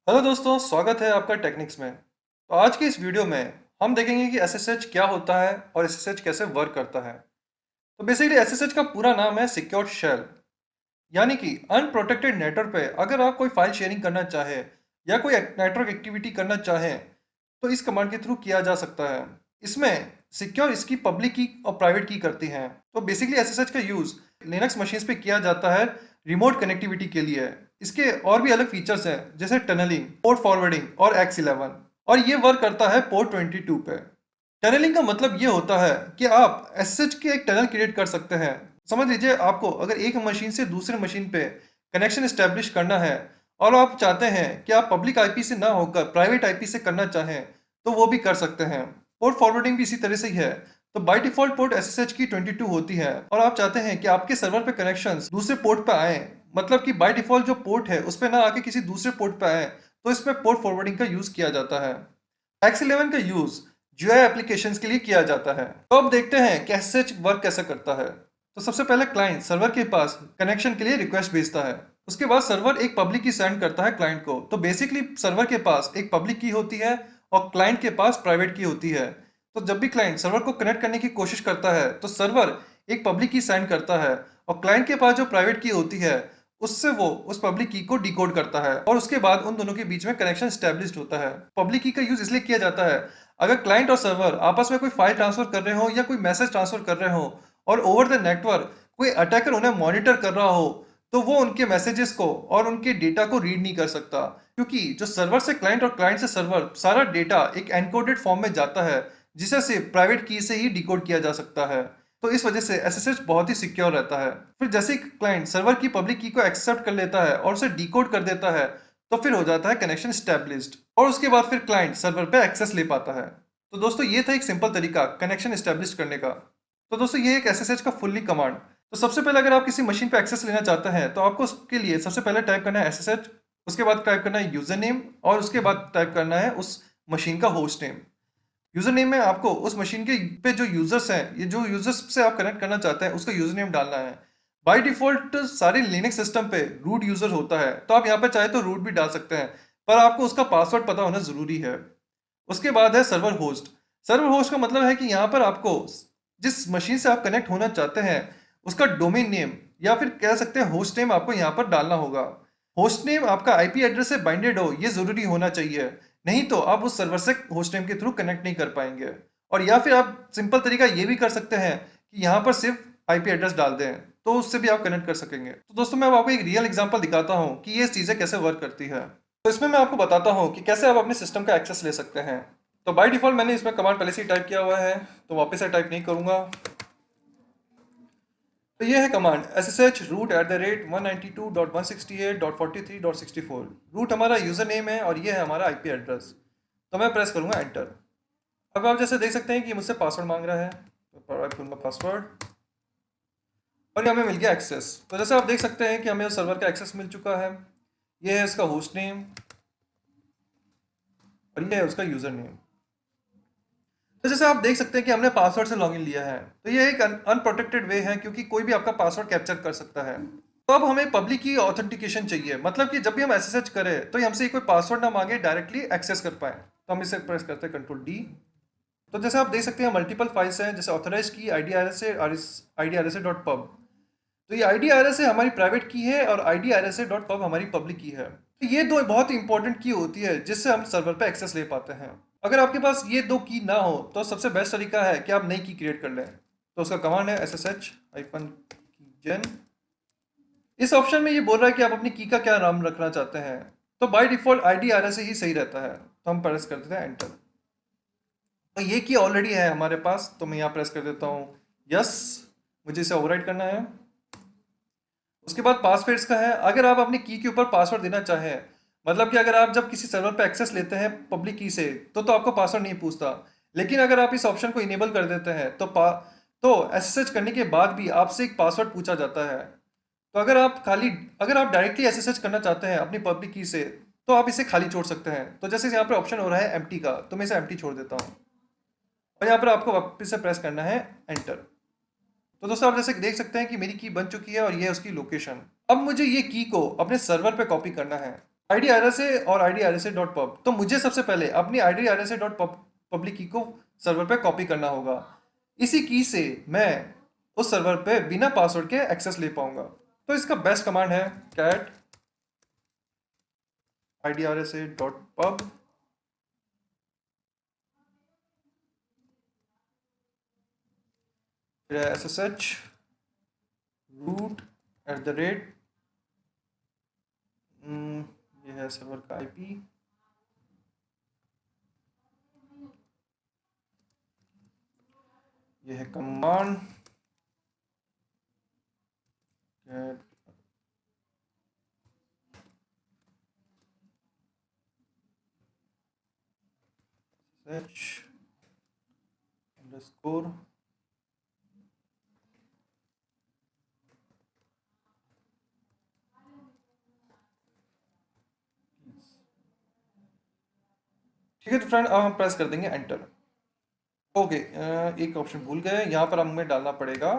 Hello दोस्तों, स्वागत है आपका टेक्निक्स में। तो आज की इस वीडियो में हम देखेंगे कि एसएसएच क्या होता है और एसएसएच कैसे वर्क करता है। तो बेसिकली एसएसएच का पूरा नाम है सिक्योर शेल, यानी कि अनप्रोटेक्टेड नेटवर्क पे अगर आप कोई फाइल शेयरिंग करना चाहे या कोई नेटवर्क एक्टिविटी करना चाहें तो इस कमांड के थ्रू किया जा सकता है। इसमें सिक्योर इसकी पब्लिक की और प्राइवेट की करती हैं। तो बेसिकली एसएसएच का यूज लिनक्स मशीन्स पे किया जाता है रिमोट कनेक्टिविटी के लिए। इसके और भी अलग फीचर्स हैं जैसे टनलिंग, पोर्ट फॉरवर्डिंग और X11, और ये वर्क करता है पोर्ट 22 पे। टनलिंग का मतलब ये होता है कि आप एसएसएच के एक टनल क्रिएट कर सकते हैं। समझ लीजिए आपको अगर एक मशीन से दूसरे मशीन पे कनेक्शन इस्टेब्लिश करना है और आप चाहते हैं कि आप पब्लिक आईपी से ना होकर प्राइवेट आईपी से करना चाहें तो वो भी कर सकते हैं। पोर्ट फॉरवर्डिंग भी इसी तरह से ही है। तो बाय डिफॉल्ट पोर्ट एसएसएच की 22 होती है और आप चाहते हैं कि आपके सर्वर पे कनेक्शंस दूसरे पोर्ट पे आए, मतलब कि बाय डिफॉल्ट जो पोर्ट है उस पे ना आके किसी दूसरे पोर्ट पे आए, तो इसमें पोर्ट फॉरवर्डिंग का यूज किया जाता है। X11 का यूज GUI एप्लीकेशंस के लिए किया जाता है। तो अब देखते हैं कि एसएसएच वर्क कैसे करता है। तो सबसे पहले क्लाइंट सर्वर के पास कनेक्शन के लिए रिक्वेस्ट भेजता है। उसके बाद सर्वर एक पब्लिक की सेंड करता है क्लाइंट को। तो बेसिकली सर्वर के पास एक पब्लिक की होती है और क्लाइंट के पास प्राइवेट की होती है। तो जब भी क्लाइंट सर्वर को कनेक्ट करने की कोशिश करता है तो सर्वर एक पब्लिक की सेंड करता है और क्लाइंट के पास जो प्राइवेट की होती है उससे वो उस पब्लिक की को डिकोड करता है और उसके बाद उन दोनों के बीच में कनेक्शन स्टैब्लिश्ड होता है। पब्लिक की का यूज इसलिए किया जाता है अगर क्लाइंट और सर्वर आपस में कोई फाइल ट्रांसफर कर रहे हो या कोई मैसेज ट्रांसफर कर रहे हो और ओवर द नेटवर्क कोई अटैकर उन्हें मॉनिटर कर रहा हो, तो वो उनके मैसेजेस को और उनके डेटा को रीड नहीं कर सकता, क्योंकि जो सर्वर से क्लाइंट और क्लाइंट से सर्वर सारा डेटा एक एनकोडेड फॉर्म में जाता है जिसे से प्राइवेट की से ही डिकोड किया जा सकता है। तो इस वजह से एसएसएच बहुत ही सिक्योर रहता है। फिर जैसे ही क्लाइंट सर्वर की पब्लिक की को एक्सेप्ट कर लेता है और उसे डिकोड कर देता है तो फिर हो जाता है कनेक्शन स्टैब्लिश्ड और उसके बाद फिर क्लाइंट सर्वर पे एक्सेस ले पाता है। तो दोस्तों ये था एक सिंपल तरीका कनेक्शन स्टैब्लिश करने का। तो दोस्तों ये एक एसएसएच का फुल्ली कमांड। तो सबसे पहले अगर आप किसी मशीन पे एक्सेस लेना चाहते हैं तो आपको उसके लिए सबसे पहले टाइप करना है एसएसएच, उसके बाद टाइप करना है यूजर नेम और उसके बाद टाइप करना है उस मशीन का होस्ट नेम। यूजर नेम में आपको उस मशीन के पे जो यूजर्स हैं, ये जो यूजर्स से आप कनेक्ट करना चाहते हैं उसका यूजर नेम डालना है। बाय डिफॉल्ट सारे लिनक्स सिस्टम पे रूट यूजर होता है, तो आप यहाँ पे चाहे तो रूट भी डाल सकते हैं, पर आपको उसका पासवर्ड पता होना जरूरी है। उसके बाद है सर्वर होस्ट। सर्वर होस्ट का मतलब है कि यहाँ पर आपको जिस मशीन से आप कनेक्ट होना चाहते हैं उसका डोमेन नेम या फिर कह सकते हैं होस्ट नेम आपको यहाँ पर डालना होगा। होस्ट नेम आपका आईपी एड्रेस से बाइंडेड हो ये जरूरी होना चाहिए, नहीं तो आप उस सर्वर से होस्ट नेम के थ्रू कनेक्ट नहीं कर पाएंगे। और या फिर आप सिंपल तरीका ये भी कर सकते हैं कि यहाँ पर सिर्फ आईपी एड्रेस डाल दें, तो उससे भी आप कनेक्ट कर सकेंगे। तो दोस्तों मैं अब आपको एक रियल एग्जांपल दिखाता हूँ कि ये चीज़ें कैसे वर्क करती है। तो इसमें मैं आपको बताता हूँ कि कैसे आप अपने सिस्टम का एक्सेस ले सकते हैं। तो बाय डिफॉल्ट मैंने इसमें कमांड पहले से ही टाइप किया हुआ है, तो वापस से टाइप नहीं करूँगा। तो ये है कमांड ssh root @192.168.43.64। रूट हमारा यूज़र नेम है और ये है हमारा आईपी एड्रेस। तो मैं प्रेस करूँगा एंटर। अब आप जैसे देख सकते हैं कि मुझसे पासवर्ड मांग रहा है, तो प्रोवाइड करूँगा पासवर्ड और ये हमें मिल गया एक्सेस। तो जैसे आप देख सकते हैं कि हमें उस सर्वर का एक्सेस मिल चुका है। ये है उसका होस्ट नेम और ये है उसका यूज़र नेम। तो जैसे आप देख सकते हैं कि हमने पासवर्ड से लॉगिन लिया है, तो ये एक अनप्रोटेक्टेड वे है क्योंकि कोई भी आपका पासवर्ड कैप्चर कर सकता है। तो अब हमें पब्लिक की ऑथेंटिकेशन चाहिए, मतलब कि जब भी हम एसएसएच करें तो हमसे कोई पासवर्ड ना मांगे, डायरेक्टली एक्सेस कर पाए। तो हम इसे प्रेस करते हैं कंट्रोल डी। तो जैसे आप देख सकते हैं मल्टीपल फाइल्स हैं, जैसे ऑथराइज की IDRSA.pub। तो ये IDRSA हमारी प्राइवेट की है और IDRSA.pub हमारी पब्लिक की है। तो ये दो बहुत इंपॉर्टेंट की होती है जिससे हम सर्वर पे एक्सेस ले पाते हैं। अगर आपके पास ये दो की ना हो तो सबसे बेस्ट तरीका है कि आप नई की क्रिएट कर लें। तो उसका कमांड है SSH-keygen। इस ऑप्शन में ये बोल रहा है कि आप अपनी की का क्या नाम रखना चाहते हैं। तो बाय डिफॉल्ट IDRSA ही सही रहता है, तो हम प्रेस कर देते हैं एंटर। तो ये की ऑलरेडी है हमारे पास, तो मैं यहाँ प्रेस कर देता हूँ यस, मुझे इसे ओवरराइट करना है। उसके बाद पासवर्ड्स का है, अगर आप अपनी की के ऊपर पासवर्ड देना चाहें, मतलब कि अगर आप जब किसी सर्वर पर एक्सेस लेते हैं पब्लिक की से तो आपको पासवर्ड नहीं पूछता, लेकिन अगर आप इस ऑप्शन को इनेबल कर देते हैं तो एसएसएच करने के बाद भी आपसे एक पासवर्ड पूछा जाता है। तो अगर आप डायरेक्टली एसएसएच करना चाहते हैं अपनी पब्लिक की से तो आप इसे खाली छोड़ सकते हैं। तो जैसे यहाँ पर ऑप्शन हो रहा है एम्प्टी का, तो मैं इसे एम्प्टी छोड़ देता हूँ और यहाँ पर आपको वापस से प्रेस करना है एंटर। तो दोस्तों आप जैसे देख सकते हैं कि मेरी की बन चुकी है और ये है उसकी लोकेशन। अब मुझे ये की को अपने सर्वर पे कॉपी करना है। IDRSA और IDRSA.pub। तो मुझे सबसे पहले अपनी IDRSA.pub की को सर्वर पे कॉपी करना होगा। इसी की से मैं उस सर्वर पे बिना पासवर्ड के एक्सेस ले पाऊंगा। तो इसका बेस्ट कमांड है cat IDRSA.pub फिर SSH root @ ये है सर्वर का IP, ये है कमांड cat _ ठीक है। तो फ्रेंड अब हम प्रेस कर देंगे एंटर। ओके, एक ऑप्शन भूल गए, यहाँ पर हमें डालना पड़ेगा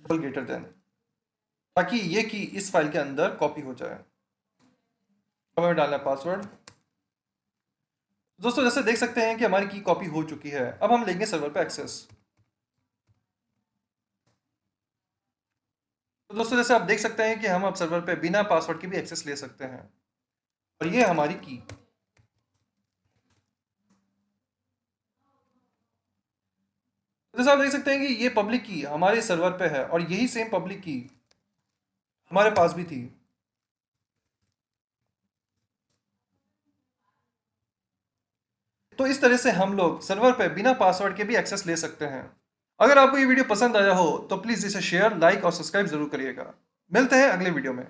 $, ताकि ये की इस फाइल के अंदर कॉपी हो जाए। अब हमें डालना है पासवर्ड। दोस्तों जैसे देख सकते हैं कि हमारी की कॉपी हो चुकी है। अब हम लेंगे सर्वर पे एक्सेस। तो दोस्तों जैसे आप देख सकते हैं कि हम अब सर्वर पे बिना पासवर्ड के भी एक्सेस ले सकते हैं, और ये हमारी की। जैसे आप देख सकते हैं कि ये पब्लिक की हमारे सर्वर पे है, और यही सेम पब्लिक की हमारे पास भी थी। तो इस तरह से हम लोग सर्वर पे बिना पासवर्ड के भी एक्सेस ले सकते हैं। अगर आपको ये वीडियो पसंद आया हो तो प्लीज़ इसे शेयर, लाइक और सब्सक्राइब जरूर करिएगा। मिलते हैं अगले वीडियो में।